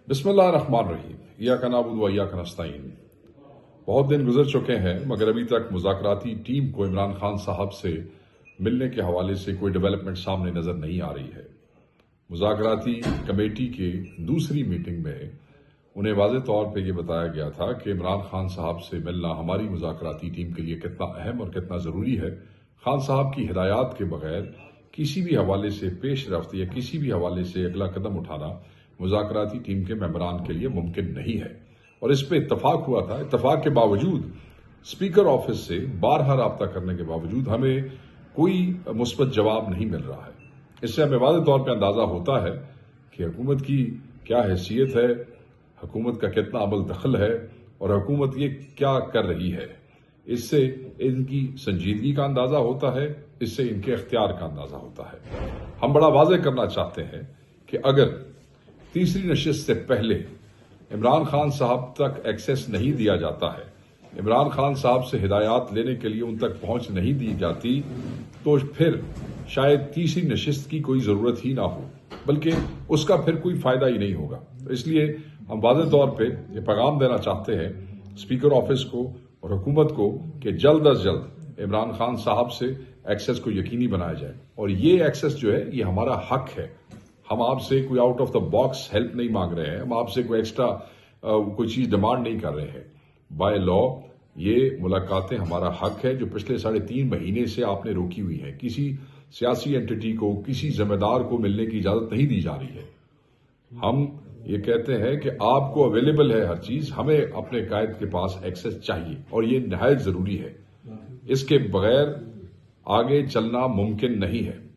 بسم اللہ الرحمن الرحیم، ایاک نعبد و ایاک نستعین۔ بہت دن گزر چکے ہیں مگر ابھی تک مذاکراتی ٹیم کو عمران خان صاحب سے ملنے کے حوالے سے کوئی ڈیولپمنٹ سامنے نظر نہیں آ رہی ہے۔ مذاکراتی کمیٹی کے دوسری میٹنگ میں انہیں واضح طور پہ یہ بتایا گیا تھا کہ عمران خان صاحب سے ملنا ہماری مذاکراتی ٹیم کے لیے کتنا اہم اور کتنا ضروری ہے۔ خان صاحب کی ہدایات کے بغیر کسی بھی حوالے سے پیش رفت یا کسی بھی حوالے سے اگلا قدم اٹھانا مذاکراتی ٹیم کے ممبران کے لیے ممکن نہیں ہے، اور اس پہ اتفاق ہوا تھا۔ اتفاق کے باوجود اسپیکر آفس سے بارہا رابطہ کرنے کے باوجود ہمیں کوئی مثبت جواب نہیں مل رہا ہے۔ اس سے ہمیں واضح طور پہ اندازہ ہوتا ہے کہ حکومت کی کیا حیثیت ہے، حکومت کا کتنا عمل دخل ہے اور حکومت یہ کیا کر رہی ہے۔ اس سے ان کی سنجیدگی کا اندازہ ہوتا ہے، اس سے ان کے اختیار کا اندازہ ہوتا ہے۔ ہم بڑا واضح کرنا چاہتے ہیں کہ اگر تیسری نشست سے پہلے عمران خان صاحب تک ایکسیس نہیں دیا جاتا ہے، عمران خان صاحب سے ہدایات لینے کے لیے ان تک پہنچ نہیں دی جاتی، تو پھر شاید تیسری نشست کی کوئی ضرورت ہی نہ ہو، بلکہ اس کا پھر کوئی فائدہ ہی نہیں ہوگا۔ اس لیے ہم واضح طور پہ یہ پیغام دینا چاہتے ہیں اسپیکر آفس کو اور حکومت کو کہ جلد از جلد عمران خان صاحب سے ایکسیس کو یقینی بنایا جائے، اور یہ ایکسیس جو ہے یہ ہمارا حق ہے۔ ہم آپ سے کوئی out of the box help نہیں مانگ رہے ہیں، ہم آپ سے کوئی ایکسٹرا کوئی چیز ڈیمانڈ نہیں کر رہے ہیں۔ بائی لا یہ ملاقاتیں ہمارا حق ہے جو پچھلے 3.5 مہینے سے آپ نے روکی ہوئی ہیں۔ کسی سیاسی اینٹی کو، کسی ذمہ دار کو ملنے کی اجازت نہیں دی جا رہی ہے۔ ہم یہ کہتے ہیں کہ آپ کو اویلیبل ہے ہر چیز، ہمیں اپنے قائد کے پاس ایکسیس چاہیے، اور یہ نہایت ضروری ہے۔ اس کے بغیر آگے چلنا ممکن نہیں ہے۔